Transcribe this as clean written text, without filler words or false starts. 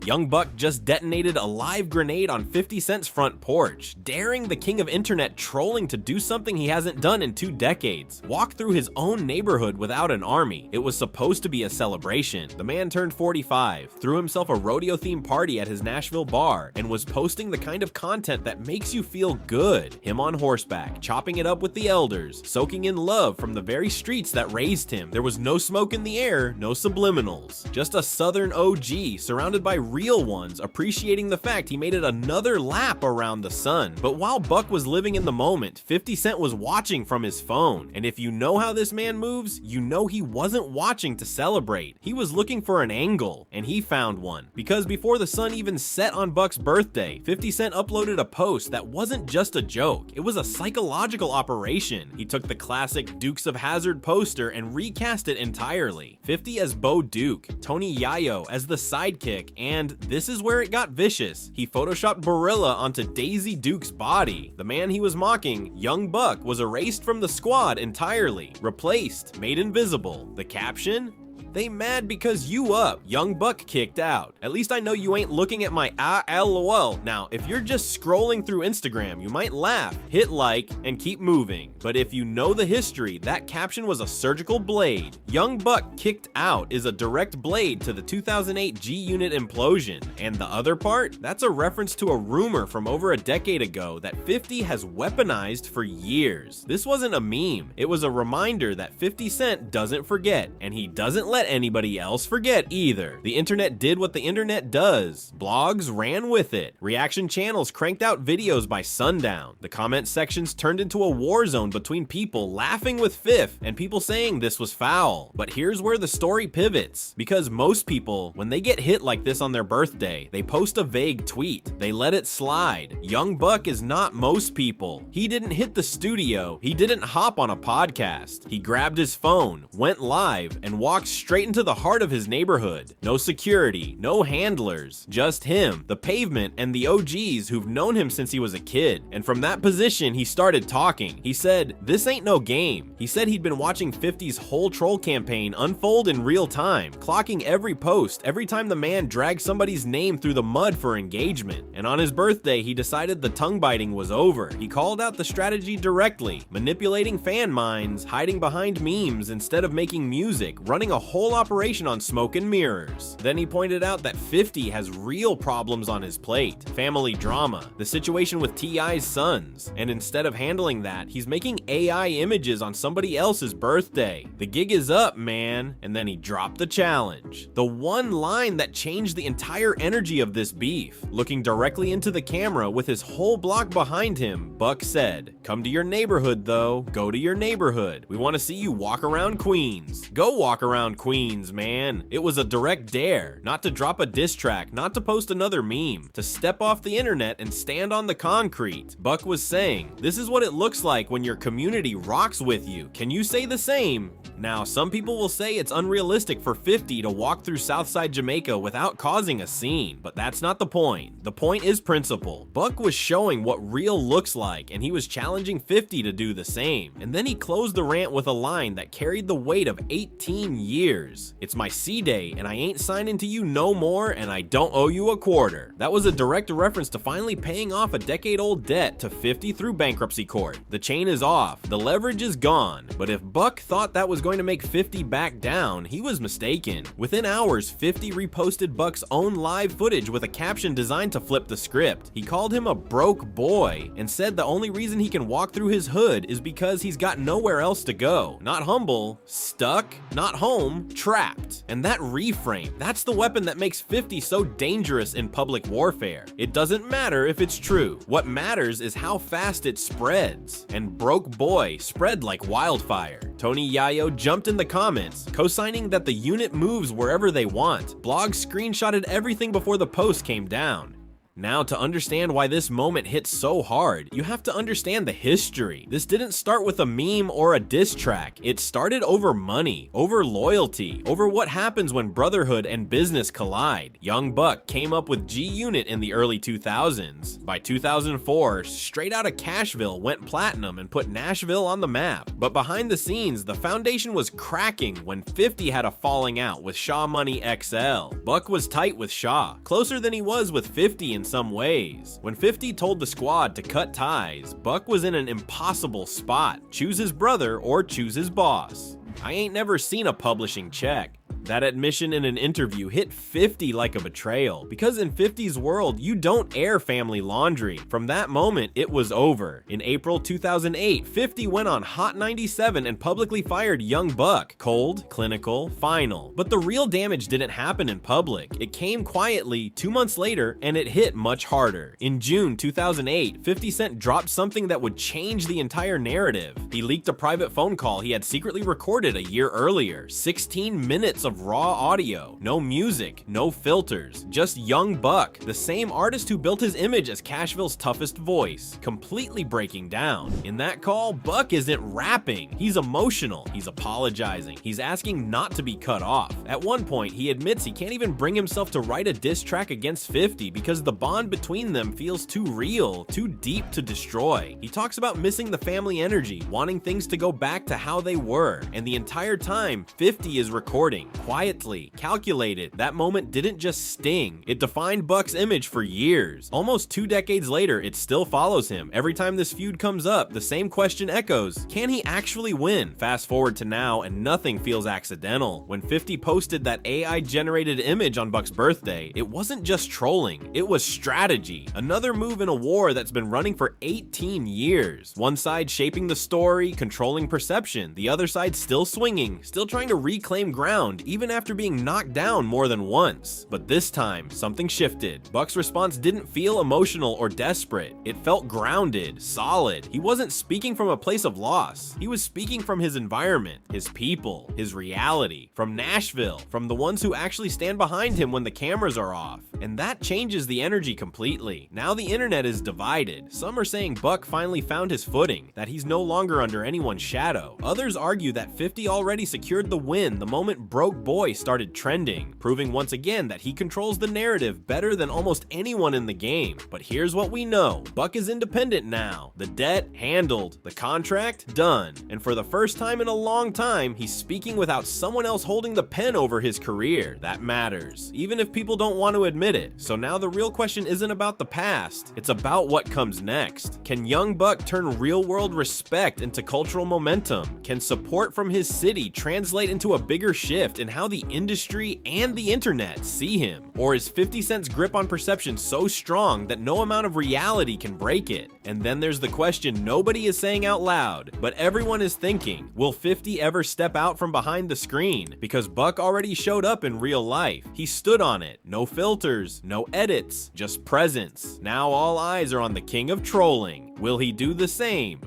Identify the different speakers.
Speaker 1: Young Buck just detonated a live grenade on 50 Cent's front porch, daring the king of internet trolling to do something he hasn't done in 2 decades. Walk through his own neighborhood without an army. It was supposed to be a celebration. The man turned 45, threw himself a rodeo-themed party at his Nashville bar, and was posting the kind of content that makes you feel good. Him on horseback, chopping it up with the elders, soaking in love from the very streets that raised him. There was no smoke in the air, no subliminals. Just a southern OG surrounded by real ones, appreciating the fact he made it another lap around the sun. But while Buck was living in the moment, 50 Cent was watching from his phone. And if you know how this man moves, you know he wasn't watching to celebrate. He was looking for an angle, and he found one. Because before the sun even set on Buck's birthday, 50 Cent uploaded a post that wasn't just a joke, it was a psychological operation. He took the classic Dukes of Hazzard poster and recast it entirely. 50 as Bo Duke, Tony Yayo as the sidekick, and this is where it got vicious. He photoshopped Barilla onto Daisy Duke's body. The man he was mocking, Young Buck, was erased from the squad entirely, replaced, made invisible. The caption? They mad because you up. Young Buck kicked out. At least I know you ain't looking at my LOL. Now, if you're just scrolling through Instagram, you might laugh, hit like, and keep moving. But if you know the history, that caption was a surgical blade. Young Buck kicked out is a direct blade to the 2008 G-Unit implosion. And the other part? That's a reference to a rumor from over a decade ago that 50 has weaponized for years. This wasn't a meme. It was a reminder that 50 Cent doesn't forget, and he doesn't let anybody else forget either. The internet did what the internet does. Blogs ran with it. Reaction channels cranked out videos by sundown. The comment sections turned into a war zone between people laughing with Fifth and people saying this was foul. But here's where the story pivots. Because most people, when they get hit like this on their birthday, they post a vague tweet. They let it slide. Young Buck is not most people. He didn't hit the studio. He didn't hop on a podcast. He grabbed his phone, went live, and walked straight into the heart of his neighborhood. No security, no handlers, just him, the pavement, and the OGs who've known him since he was a kid. And from that position, he started talking. He said, "This ain't no game." He said he'd been watching 50's whole troll campaign unfold in real time, clocking every post, every time the man dragged somebody's name through the mud for engagement. And on his birthday, he decided the tongue biting was over. He called out the strategy directly, manipulating fan minds, hiding behind memes instead of making music, running a whole operation on smoke and mirrors. Then he pointed out that 50 has real problems on his plate. Family drama, the situation with T.I.'s sons, and instead of handling that, he's making AI images on somebody else's birthday. The gig is up, man. And then he dropped the challenge. The one line that changed the entire energy of this beef. Looking directly into the camera with his whole block behind him, Buck said, "Come to your neighborhood though, go to your neighborhood. We want to see you walk around Queens. Go walk around Queens, man." It was a direct dare, not to drop a diss track, not to post another meme, to step off the internet and stand on the concrete. Buck was saying, this is what it looks like when your community rocks with you. Can you say the same? Now, some people will say it's unrealistic for 50 to walk through Southside Jamaica without causing a scene, but that's not the point. The point is principle. Buck was showing what real looks like, and he was challenging 50 to do the same. And then he closed the rant with a line that carried the weight of 18 years. "It's my C-Day, and I ain't signing to you no more, and I don't owe you a quarter." That was a direct reference to finally paying off a decade-old debt to 50 through bankruptcy court. The chain is off, the leverage is gone, but if Buck thought that was going to make 50 back down, he was mistaken. Within hours, 50 reposted Buck's own live footage with a caption designed to flip the script. He called him a broke boy, and said the only reason he can walk through his hood is because he's got nowhere else to go. Not humble, stuck, not home, trapped. And that reframe, that's the weapon that makes 50 so dangerous in public warfare. It doesn't matter if it's true. What matters is how fast it spreads. And broke boy spread like wildfire. Tony Yayo jumped in the comments, co-signing that the unit moves wherever they want. Blogs screenshotted everything before the post came down. Now, to understand why this moment hit so hard, you have to understand the history. This didn't start with a meme or a diss track. It started over money, over loyalty, over what happens when brotherhood and business collide. Young Buck came up with G-Unit in the early 2000s. By 2004, Straight Outta Cashville went platinum and put Nashville on the map. But behind the scenes, the foundation was cracking when 50 had a falling out with Shaw Money XL. Buck was tight with Shaw, closer than he was with 50 in some ways. When 50 told the squad to cut ties, Buck was in an impossible spot. Choose his brother or choose his boss. I ain't never seen a publishing check. That admission in an interview hit 50 like a betrayal, because in 50's world, you don't air family laundry. From that moment, it was over. In April 2008, 50 went on Hot 97 and publicly fired Young Buck. Cold, clinical, final. But the real damage didn't happen in public. It came quietly 2 months later, and it hit much harder. In June 2008, 50 Cent dropped something that would change the entire narrative. He leaked a private phone call he had secretly recorded a year earlier. 16 minutes of raw audio, no music, no filters, just Young Buck, the same artist who built his image as Cashville's toughest voice, completely breaking down. In that call, Buck isn't rapping, he's emotional, he's apologizing, he's asking not to be cut off. At one point, he admits he can't even bring himself to write a diss track against 50 because the bond between them feels too real, too deep to destroy. He talks about missing the family energy, wanting things to go back to how they were, and the entire time, 50 is recording. Quietly, calculated. That moment didn't just sting, it defined Buck's image for years. Almost 2 decades later, it still follows him. Every time this feud comes up, the same question echoes: can he actually win? Fast forward to now, and nothing feels accidental. When 50 posted that AI-generated image on Buck's birthday, it wasn't just trolling, it was strategy. Another move in a war that's been running for 18 years. One side shaping the story, controlling perception, the other side still swinging, still trying to reclaim ground, even after being knocked down more than once. But this time, something shifted. Buck's response didn't feel emotional or desperate. It felt grounded, solid. He wasn't speaking from a place of loss. He was speaking from his environment, his people, his reality, from Nashville, from the ones who actually stand behind him when the cameras are off. And that changes the energy completely. Now the internet is divided. Some are saying Buck finally found his footing, that he's no longer under anyone's shadow. Others argue that 50 already secured the win the moment Broke Boy started trending, proving once again that he controls the narrative better than almost anyone in the game. But here's what we know: Buck is independent now. The debt handled, the contract done, and for the first time in a long time, he's speaking without someone else holding the pen over his career. That matters, even if people don't want to admit it. So now the real question isn't about the past, it's about what comes next. Can Young Buck turn real-world respect into cultural momentum? Can support from his city translate into a bigger shift in how the industry and the internet see him? Or is 50 Cent's grip on perception so strong that no amount of reality can break it? And then there's the question nobody is saying out loud, but everyone is thinking: will 50 ever step out from behind the screen? Because Buck already showed up in real life. He stood on it. No filters, no edits, just presence. Now all eyes are on the king of trolling. Will he do the same?